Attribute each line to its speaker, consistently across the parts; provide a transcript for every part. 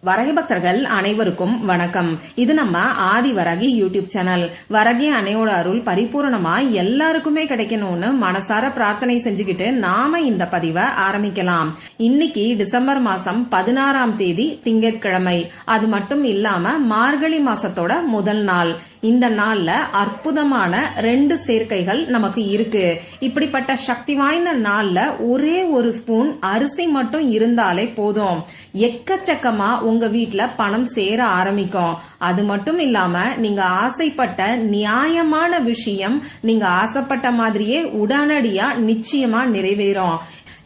Speaker 1: வரகி பக்தர்கள் அனைவருக்கும் வணக்கம். இது நம்ம ஆதி வரகி யூடியூப் சேனல். வரகி அன்னையோட அருள் பரிபூரணமா எல்லாருக்குமே கிடைக்கணும்னு மனசார பிரார்த்தனை செஞ்சுக்கிட்டு நாம இந்த பதிவை ஆரம்பிக்கலாம். இன்னைக்கு டிசம்பர் மாசம் 16ஆம் தேதி திங்கட்கிழமை. அது மட்டும் இல்லாம மார்கழி மாசத்தோட முதல் நாள். இந்த நாள்ல அற்புதமான 2 சேர்க்கைகள் நமக்கு இருக்கு. இப்படிப்பட்ட சக்தி வாய்ந்த நாள்ல ஒரே ஒரு ஸ்பூன் அரிசி மட்டும் இருந்தாலே போதும், எக்கச்சக்கமா உங்க வீட்ல பணம் சேர ஆரம்பிக்கும். அது மட்டும் இல்லாம நீங்க ஆசைப்பட்ட நியாயமான விஷயம் நீங்க ஆசைப்பட்ட மாதிரியே உடனடியா நிச்சயமா நிறைவேறும்.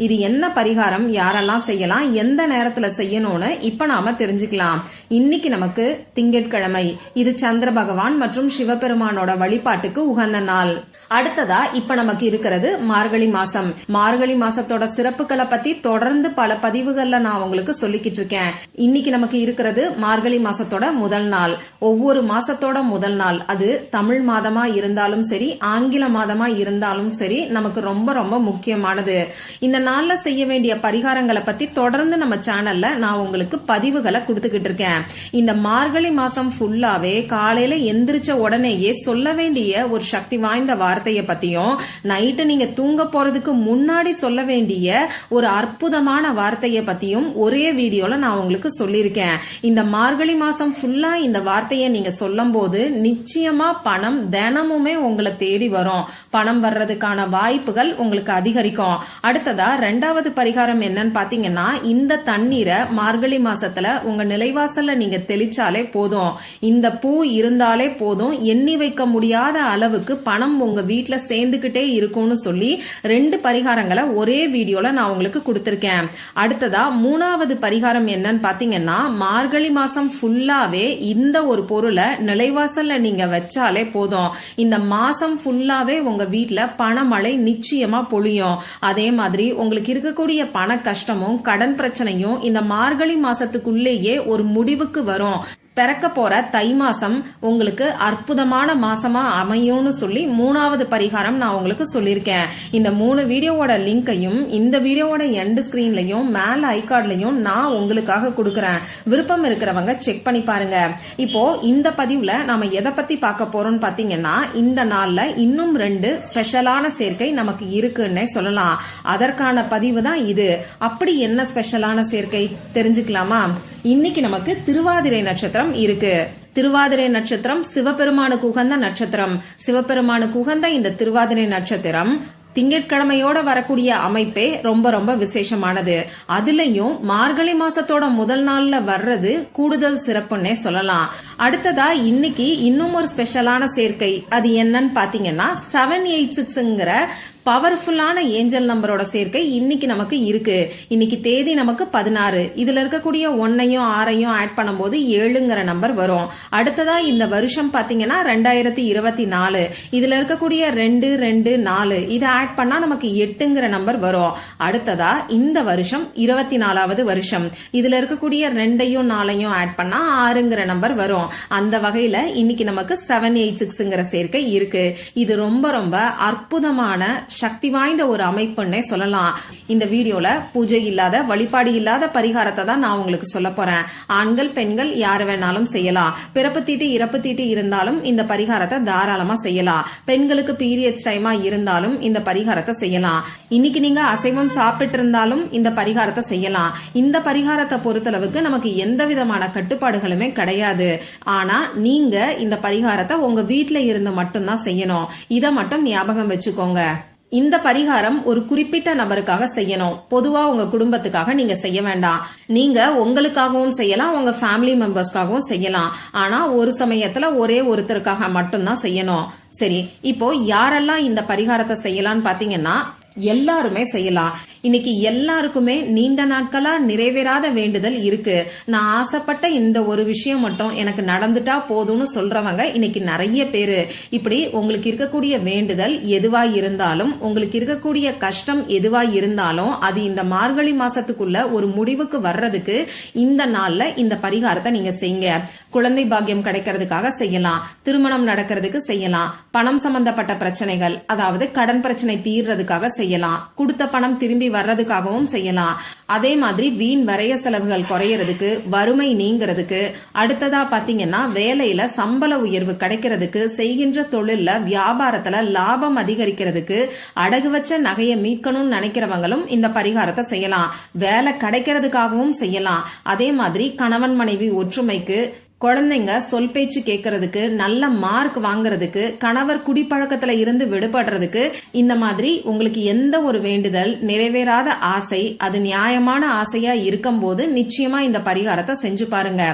Speaker 1: இது என்ன பரிகாரம், யாரெல்லாம் செய்யலாம், எந்த நேரத்துல செய்யணும்னு இப்ப நாம தெரிஞ்சுக்கலாம். இன்னைக்கு நமக்கு திங்கட்கிழமை. இது சந்திர பகவான் மற்றும் சிவபெருமானோட வழிபாட்டுக்கு உகந்த நாள். அடுத்ததா இப்ப நமக்கு இருக்கிறது மார்கழி மாசம். மார்கழி மாசத்தோட சிறப்புகளை பத்தி தொடர்ந்து பல பதிவுகள்ல நான் உங்களுக்கு சொல்லிக்கிட்டு இருக்கேன். இன்னைக்கு நமக்கு இருக்கிறது மார்கழி மாசத்தோட முதல் நாள். ஒவ்வொரு மாசத்தோட முதல் நாள், அது தமிழ் மாதமா இருந்தாலும் சரி, ஆங்கில மாதமா இருந்தாலும் சரி, நமக்கு ரொம்ப ரொம்ப முக்கியமானது. இந்த நாள்ல செய்ய வேண்டிய பரிகாரங்களை பத்தி தொடர்ந்து நம்ம சேனல்ல நான் உங்களுக்கு பதிவுகளை கொடுத்துக்கிட்டு இருக்கேன். இந்த மார்கழி மாசம் ஃபுல்லாவே காலையில எந்திரிச்ச உடனேயே சொல்ல வேண்டிய ஒரு சக்தி வாய்ந்த வார்த்தையை பத்தியும், நைட்டு நீங்க தூங்க போறதுக்கு முன்னாடி சொல்ல வேண்டிய ஒரு அற்புதமான வார்த்தையை பத்தியும் ஒரே வீடியோல நான் உங்களுக்கு சொல்லியிருக்கேன். இந்த மார்கழி மாசம் ஃபுல்லா இந்த வார்த்தையை நீங்க சொல்லும் போது நிச்சயமா பணம் தினமுமே உங்களை தேடி வரும். பணம் வர்றதுக்கான வாய்ப்புகள் உங்களுக்கு அதிகரிக்கும். அடுத்ததா 2வது பரிகாரம் என்னன்னு பாத்தீங்கன்னா, இந்த தண்ணீரை மார்கழி மாசத்துல உங்க நிலைவாசல்ல நீங்க தெளிச்சாலே போதும், இந்த பூ இருந்தாலே போதும், எண்ணி வைக்க முடியாத அளவுக்கு பணம் உங்க வீட்டுல சேர்ந்துகிட்டே இருக்கும்னு சொல்லி 2 பரிகாரங்களை ஒரே வீடியோல நான் உங்களுக்கு கொடுத்திருக்கேன். அடுத்ததா 3வது பரிகாரம் என்னன்னு பாத்தீங்கன்னா, மார்கழி மாசம் ஃபுல்லாவே இந்த ஒரு பொருளை நிலைவாசல்ல நீங்க வச்சாலே போதும், இந்த மாசம் ஃபுல்லாவே உங்க வீட்டுல பணமழை நிச்சயமா பொழியும். அதே மாதிரி உங்களுக்கு இருக்கக்கூடிய பண கஷ்டமும் கடன் பிரச்சனையும் இந்த மார்கழி மாசத்துக்குள்ளேயே ஒரு முடிவுக்கு வரும். பிறக்க போற தை மாசம் உங்களுக்கு அற்புதமான மாசமா அமையும்னு சொல்லி 3வது பரிகாரம் நான் உங்களுக்கு சொல்லியிருக்கேன். இந்த 3 வீடியோவோட லிங்கையும் இந்த வீடியோவோட எண்ட் ஸ்கிரீன்லயும் மேல ஐகார்ட்லயும் நான் உங்களுக்காக கொடுக்கறேன். விருப்பம் இருக்கிறவங்க செக் பண்ணி பாருங்க. இப்போ இந்த பதிவுல நாம எதை பத்தி பார்க்க போறோம்னு பாத்தீங்கன்னா, இந்த நாள்ல இன்னும் 2 ஸ்பெஷலான சேர்க்கை நமக்கு இருக்குன்னே சொல்லலாம். அதற்கான பதிவு தான் இது. அப்படி என்ன ஸ்பெஷலான சேர்க்கை தெரிஞ்சுக்கலாமா? இன்னைக்கு நமக்கு திருவாதிரை நட்சத்திரம் இருக்கு. திருவாதிரை நட்சத்திரம் சிவபெருமானுக்கு உகந்த நட்சத்திரம். சிவபெருமானுக்கு உகந்த இந்த திருவாதிரை நட்சத்திரம் திங்கட்கிழமையோட வரக்கூடிய அமைப்பே ரொம்ப ரொம்ப விசேஷமானது. அதுலயும் மார்கழி மாசத்தோட முதல் நாள்ல வர்றது கூடுதல் சிறப்புன்னே சொல்லலாம். அடுத்ததா இன்னைக்கு இன்னும் ஒரு ஸ்பெஷலான சேர்க்கை. அது என்னன்னு பாத்தீங்கன்னா, 786ங்கிற பவர்ஃபுல்லான ஏஞ்சல் நம்பரோட சேர்க்கை இன்னைக்கு நமக்கு இருக்கு. இன்னைக்கு தேதி நமக்கு 16. இதுல இருக்கக்கூடிய 1ஐயும் 6ஐயும் ஆட் பண்ணும்போது 7ங்கிற நம்பர் வரும். அடுத்ததா இந்த வருஷம் பாத்தீங்கன்னா 2024. இதுல இருக்கக்கூடிய 2, 2, 4 இதை ஆட் பண்ணா நமக்கு 8ங்கிற நம்பர் வரும். அடுத்ததா இந்த வருஷம் 24வது வருஷம். இதுல இருக்கக்கூடிய 2ஐயும் 4ஐயும் ஆட் பண்ணா 6ங்கிற நம்பர் வரும். அந்த வகையில இன்னைக்கு நமக்கு 786ங்கிற சேர்க்கை இருக்கு. இது ரொம்ப ரொம்ப அற்புதமான சக்தி வாய்ந்த ஒரு அமைப்புன்னே சொல்லலாம். இந்த வீடியோல பூஜை இல்லாத, வழிபாடு இல்லாத பரிகாரத்தை தான் நான் உங்களுக்கு சொல்ல போறேன். ஆண்கள் பெண்கள் யாரு வேணாலும் செய்யலாம். பிறப்பு தீட்டு இறப்பு தீட்டு இருந்தாலும் இந்த பரிகாரத்தை தாராளமா செய்யலாம். பெண்களுக்கு பீரியட்ஸ் டைமா இருந்தாலும் இந்த பரிகாரத்தை செய்யலாம். இன்னைக்கு நீங்க அசைவம் சாப்பிட்டு இருந்தாலும் இந்த பரிகாரத்தை செய்யலாம். இந்த பரிகாரத்தை பொறுத்தளவுக்கு நமக்கு எந்த விதமான கட்டுப்பாடுகளுமே கிடையாது. ஆனா நீங்க இந்த பரிகாரத்தை உங்க வீட்டுல இருந்து மட்டும்தான் செய்யணும். இதை மட்டும் ஞாபகம் வச்சுக்கோங்க. இந்த பரிகாரம் ஒரு குறிப்பிட்ட நபருக்காக செய்யணும். பொதுவா உங்க குடும்பத்துக்காக நீங்க செய்ய வேண்டாம். நீங்க உங்களுக்காகவும் செய்யலாம், உங்க ஃபேமிலி மெம்பர்ஸ்க்காகவும் செய்யலாம். ஆனா ஒரு சமயத்துல ஒரே ஒருத்தருக்காக மட்டும்தான் செய்யணும். சரி, இப்போ யாரெல்லாம் இந்த பரிகாரத்தை செய்யலாம்னு பாத்தீங்கன்னா, எல்லாருமே செய்யலாம். இன்னைக்கு எல்லாருக்குமே நீண்ட நாட்களா நிறைவேறாத வேண்டுதல் இருக்கு. நான் ஆசைப்பட்ட இந்த ஒரு விஷயம் மட்டும் எனக்கு நடந்துட்டா போதும்னு சொல்றவங்க இன்னைக்கு நிறைய பேரு. இப்படி உங்களுக்கு இருக்கக்கூடிய வேண்டுதல் எதுவா இருந்தாலும், உங்களுக்கு இருக்கக்கூடிய கஷ்டம் எதுவா இருந்தாலும், அது இந்த மார்கழி மாசத்துக்குள்ள ஒரு முடிவுக்கு வர்றதுக்கு இந்த நாள்ல இந்த பரிகாரத்தை நீங்க செய்யுங்க. குழந்தை பாக்கியம் கிடைக்கிறதுக்காக செய்யலாம், திருமணம் நடக்கிறதுக்கு செய்யலாம், பணம் சம்பந்தப்பட்ட பிரச்சனைகள், அதாவது கடன் பிரச்சனை தீர்றதுக்காக செய்யலாம். கொடுத்த பணம் திரும்பி வர்றதுக்காகவும் செய்யலாம். அதே மாதிரி வீண் வரைய செலவுகள் குறையறதுக்கு, வறுமை நீங்கிறதுக்கு, அடுத்ததா பாத்தீங்கன்னா வேலையில சம்பள உயர்வு கிடைக்கிறதுக்கு, செய்கின்ற தொழில்ல வியாபாரத்துல லாபம் அதிகரிக்கிறதுக்கு, அடகு வச்ச நகையை மீட்கணும்னு நினைக்கிறவங்களும் இந்த பரிகாரத்தை செய்யலாம். வேலை கிடைக்கிறதுக்காகவும் செய்யலாம். அதே மாதிரி கணவன் மனைவி ஒற்றுமைக்கு, குழந்தைங்க சொல் பேச்சு கேட்கறதுக்கு, நல்ல மார்க் வாங்குறதுக்கு, கணவர் குடிப்பழக்கத்துல இருந்து விடுபடுறதுக்கு, இந்த மாதிரி உங்களுக்கு எந்த ஒரு வேண்டுதல், நிறைவேறாத ஆசை, அது நியாயமான ஆசையா இருக்கும் போது நிச்சயமா இந்த பரிகாரத்தை செஞ்சு பாருங்க.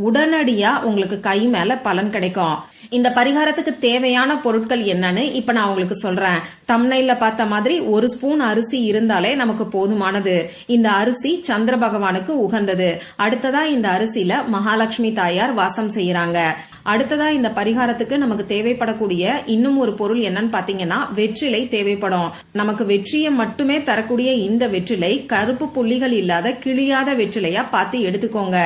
Speaker 1: உடனடியா உங்களுக்கு கை மேல பலன் கிடைக்கும். இந்த பரிகாரத்துக்கு தேவையான பொருட்கள் என்னன்னு இப்ப நான் உங்களுக்கு சொல்றேன். தம்ப்நெயில்ல பார்த்த மாதிரி 1 ஸ்பூன் அரிசி இருந்தாலே நமக்கு போதுமானது. இந்த அரிசி சந்திர பகவானுக்கு உகந்தது. அடுத்ததா இந்த அரிசியில மகாலட்சுமி தாயார் வாசம் செய்யறாங்க. அடுத்ததா இந்த பரிகாரத்துக்கு நமக்கு தேவைப்படக்கூடிய இன்னும் ஒரு பொருள் என்னன்னு பாத்தீங்கன்னா வெற்றிலை தேவைப்படும். நமக்கு வெற்றியை மட்டுமே தரக்கூடிய இந்த வெற்றிலை கருப்பு புள்ளிகள் இல்லாத கிழியாத வெற்றிலையா பார்த்து எடுத்துக்கோங்க.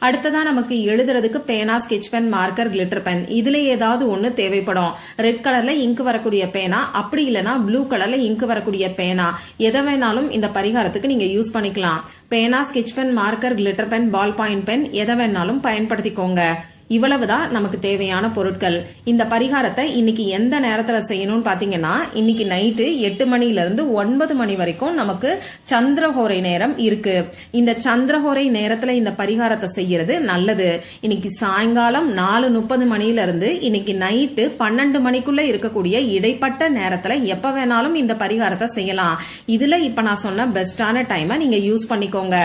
Speaker 1: அடுத்ததா நமக்கு எழுதுறதுக்கு பேனா, sketch pen, marker, glitter pen, இதுல ஏதாவது ஒண்ணு தேவைப்படும். ரெட் கலர்ல இங்கு வரக்கூடிய பேனா, அப்படி இல்லைன்னா ப்ளூ கலர்ல இங்கு வரக்கூடிய பேனா, எதை வேணாலும் இந்த பரிகாரத்துக்கு நீங்க யூஸ் பண்ணிக்கலாம். பேனா, sketch pen, marker, glitter pen, ballpoint pen, எதை வேணாலும் பயன்படுத்திக்கோங்க. இவ்வளவுதான் நமக்கு தேவையான பொருட்கள். இந்த பரிகாரத்தை இன்னைக்கு எந்த நேரத்துல செய்யணும்னு பாத்தீங்கன்னா, இன்னைக்கு நைட்டு 8 மணில இருந்து 9 மணி வரைக்கும் நமக்கு சந்திரஹோரை நேரம் இருக்கு. இந்த சந்திரஹோரை நேரத்துல இந்த பரிகாரத்தை செய்யறது நல்லது. இன்னைக்கு சாயங்காலம் 4:30 மணில இருந்து இன்னைக்கு நைட்டு 12 மணிக்குள்ள இருக்கக்கூடிய இடைப்பட்ட நேரத்துல எப்ப வேணாலும் இந்த பரிகாரத்தை செய்யலாம். இதுல இப்ப நான் சொன்ன பெஸ்டான டைமை நீங்க யூஸ் பண்ணிக்கோங்க.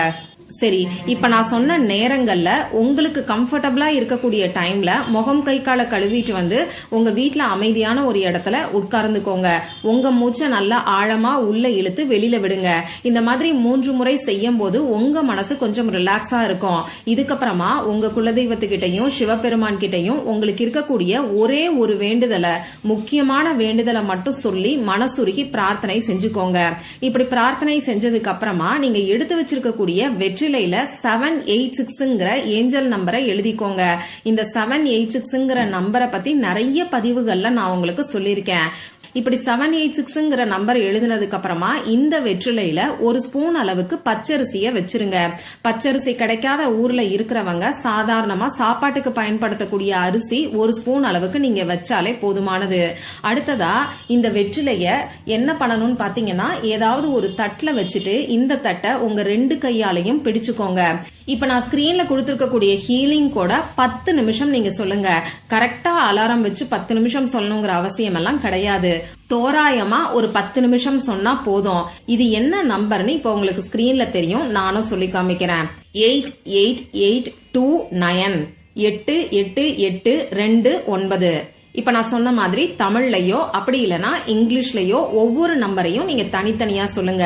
Speaker 1: சரி, இப்ப நான் சொன்ன நேரங்கள்ல உங்களுக்கு கம்ஃபர்டபிளா இருக்கக்கூடிய டைம்ல முகம் கை காலை கழுவிட்டு வந்து உங்க வீட்டுல அமைதியான ஒரு இடத்துல உட்கார்ந்துக்கோங்க. உங்க மூச்சை நல்லா ஆழமா உள்ள இழுத்து வெளியில விடுங்க. இந்த மாதிரி 3 முறை செய்யும் போது உங்க மனசு கொஞ்சம் ரிலாக்ஸா இருக்கும். இதுக்கப்புறமா உங்க குலதெய்வத்துக்கிட்டையும் சிவபெருமான் கிட்டையும் உங்களுக்கு இருக்கக்கூடிய ஒரே ஒரு வேண்டுதலை, முக்கியமான வேண்டுதலை மட்டும் சொல்லி மனசுருகி பிரார்த்தனை செஞ்சுக்கோங்க. இப்படி பிரார்த்தனை செஞ்சதுக்கு அப்புறமா நீங்க எடுத்து வச்சிருக்கக்கூடிய வெற்றிலையில 786ங்கிற ஏஞ்சல் நம்பரை எழுதிக்கோங்க. இந்த 786ங்கிற நம்பரை பத்தி நிறைய பதிவுகள்ல நான் உங்களுக்கு சொல்லியிருக்கேன். இப்படி 786ங்கிற நம்பர் எழுதினதுக்கு அப்புறமா இந்த வெற்றிலையில 1 ஸ்பூன் அளவுக்கு பச்சரிசிய வச்சிருங்க. பச்சரிசி கிடைக்காத ஊர்ல இருக்கிறவங்க சாதாரணமா சாப்பாட்டுக்கு பயன்படுத்தக்கூடிய அரிசி 1 ஸ்பூன் அளவுக்கு நீங்க வச்சாலே போதுமானது. அடுத்ததா இந்த வெற்றிலைய என்ன பண்ணணும்னு பாத்தீங்கன்னா, ஏதாவது ஒரு தட்டுல வச்சுட்டு இந்த தட்டை உங்க 2 கையாலையும் பிடிச்சுக்கோங்க. இப்ப நான் ஸ்கிரீன்ல கொடுத்திருக்கக்கூடிய ஹீலிங் கூட 10 நிமிஷம் நீங்க சொல்லுங்க. கரெக்டா அலாரம் வச்சு 10 நிமிஷம் சொல்லணுங்கிற அவசியம் எல்லாம் கிடையாது. தோராயமா ஒரு 10 நிமிஷம் சொன்னா போதும். இது என்ன நம்பர்னு இப்ப உங்களுக்கு ஸ்கிரீன்ல தெரியும், நானும் சொல்லி காமிக்கிறேன். 888298 888229. இப்ப நான் சொன்ன மாதிரி தமிழ்லயோ அப்படி இல்லனா இங்கிலீஷ்லயோ ஒவ்வொரு நம்பரையும் நீங்க தனித்தனியா சொல்லுங்க.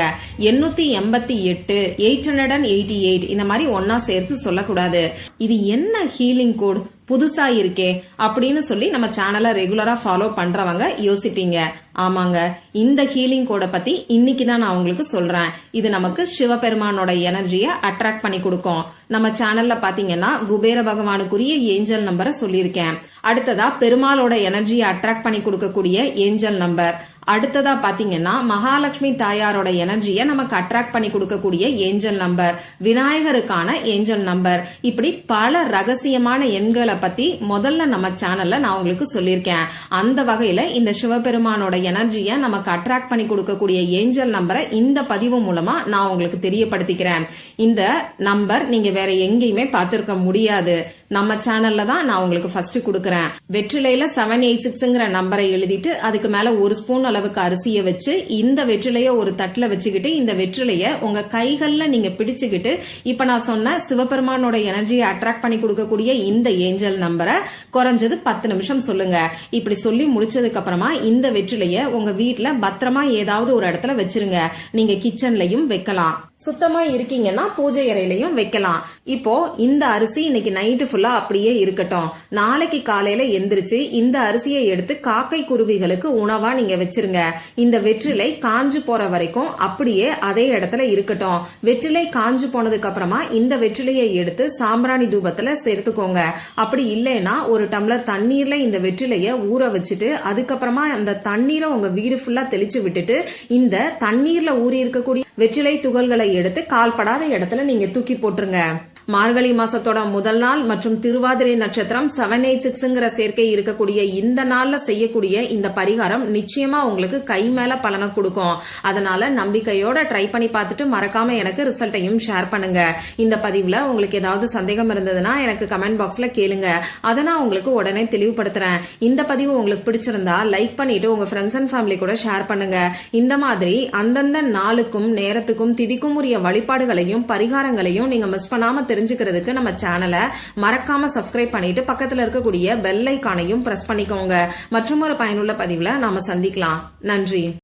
Speaker 1: 888, 888 இந்த மாதிரி ஒன்னா சேர்த்து சொல்லக்கூடாது. இது என்ன ஹீலிங் கோட் புதுசா இருக்கே அப்படின்னு சொல்லி நம்ம சேனலை ரெகுலரா ஃபாலோ பண்றவங்க யோசிப்பீங்க. ஆமாங்க, இந்த ஹீலிங் கோட பத்தி இன்னைக்கு தான் நான் உங்களுக்கு சொல்றேன். இது நமக்கு சிவபெருமானோட எனர்ஜியை அட்ராக்ட் பண்ணி கொடுக்கும். நம்ம சேனல்ல பாத்தீங்கன்னா குபேர பகவானுக்குரிய ஏஞ்சல் நம்பரை சொல்லியிருக்கேன். அடுத்ததா பெருமாளோட எனர்ஜியை அட்ராக்ட் பண்ணி கொடுக்கக்கூடிய ஏஞ்சல் நம்பர். அடுத்ததா பாத்தீங்கன்னா மகாலட்சுமி தாயாரோட எனர்ஜியை நமக்கு அட்ராக்ட் பண்ணி கொடுக்கக்கூடிய ஏஞ்சல் நம்பர், விநாயகருக்கான ஏஞ்சல் நம்பர், இப்படி பல ரகசியமான எண்களை பத்தி முதல்ல நம்ம சேனல்ல நான் உங்களுக்கு சொல்லியிருக்கேன். அந்த வகையில இந்த சிவபெருமானோட எனர்ஜியை நமக்கு அட்ராக்ட் பண்ணி கொடுக்கக்கூடிய ஏஞ்சல் நம்பரை இந்த பதிவு மூலமா நான் உங்களுக்கு தெரியப்படுத்திக்கிறேன். இந்த நம்பர் நீங்க வேற எங்கேயுமே பார்த்திருக்க முடியாது. நம்ம சேனல்ல தான் நான் உங்களுக்கு ஃபர்ஸ்ட் கொடுக்கறேன். வெற்றிலையில 786ங்கிற நம்பரை எழுதிட்டு அதுக்கு மேல 1 ஸ்பூன் அளவுக்கு அரிசியை வச்சு இந்த வெற்றிலைய ஒரு தட்டுல வச்சுக்கிட்டு இந்த வெற்றிலைய உங்க கைகள்ல நீங்க பிடிச்சுக்கிட்டு இப்ப நான் சொன்ன சிவபெருமானோட எனர்ஜியை அட்ராக்ட் பண்ணி கொடுக்கக்கூடிய இந்த ஏஞ்சல் நம்பரை குறைஞ்சது 10 நிமிஷம் சொல்லுங்க. இப்படி சொல்லி முடிச்சதுக்கு அப்புறமா இந்த வெற்றிலைய உங்க வீட்டுல பத்திரமா ஏதாவது ஒரு இடத்துல வச்சிருங்க. நீங்க கிச்சன்லயும் வைக்கலாம். சுத்தமா இருக்கீங்கன்னா பூஜை அறையிலையும் வைக்கலாம். இப்போ இந்த அரிசி இன்னைக்கு நைட்டு ஃபுல்லா அப்படியே இருக்கட்டும். நாளைக்கு காலையில எந்திரிச்சு இந்த அரிசியை எடுத்து காக்கை குருவிகளுக்கு உணவா நீங்க வச்சிருங்க. இந்த வெற்றிலை காஞ்சு போற வரைக்கும் அப்படியே அதே இடத்துல இருக்கட்டும். வெற்றிலை காஞ்சு போனதுக்கு அப்புறமா இந்த வெற்றிலையை எடுத்து சாம்பிராணி தூபத்துல சேர்த்துக்கோங்க. அப்படி இல்லைன்னா ஒரு டம்ளர் தண்ணீர்ல இந்த வெற்றிலைய ஊற வச்சுட்டு அதுக்கப்புறமா அந்த தண்ணீரை உங்க வீடு ஃபுல்லா தெளிச்சு விட்டுட்டு இந்த தண்ணீர்ல ஊறி இருக்கக்கூடிய வெற்றிலை துகள்களை எடுத்து கால்படாத இடத்துல நீங்க தூக்கி போட்டுருங்க. மார்கழி மாசத்தோட முதல் நாள் மற்றும் திருவாதிரை நட்சத்திரம் 786ங்கிற சேர்க்கை இருக்கக்கூடிய இந்த நாள்ல செய்யக்கூடிய இந்த பரிகாரம் நிச்சயமா உங்களுக்கு கை மேல பலனை கொடுக்கும். அதனால நம்பிக்கையோட ட்ரை பண்ணி பார்த்துட்டு மறக்காம எனக்கு ரிசல்ட்டையும் ஷேர் பண்ணுங்க. இந்த பதிவுல உங்களுக்கு ஏதாவது சந்தேகம் இருந்ததுன்னா எனக்கு கமெண்ட் பாக்ஸ்ல கேளுங்க. அதை நான் உங்களுக்கு உடனே தெளிவுபடுத்துறேன். இந்த பதிவு உங்களுக்கு பிடிச்சிருந்தா லைக் பண்ணிட்டு உங்க ஃப்ரெண்ட்ஸ் அண்ட் ஃபேமிலி கூட ஷேர் பண்ணுங்க. இந்த மாதிரி அந்தந்த நாளுக்கும் நேரத்துக்கும் திதிக்கும் உரிய வழிபாடுகளையும் பரிகாரங்களையும் நீங்க மிஸ் பண்ணாம தெரிஞ்சுக்கிறதுக்கு நம்ம சேனலை மறக்காம சப்ஸ்கிரைப் பண்ணிட்டு பக்கத்துல இருக்கக்கூடிய பெல் ஐகானையும் பிரஸ் பண்ணிக்கோங்க. மற்றும் ஒரு பயனுள்ள பதிவுல நாம சந்திக்கலாம். நன்றி.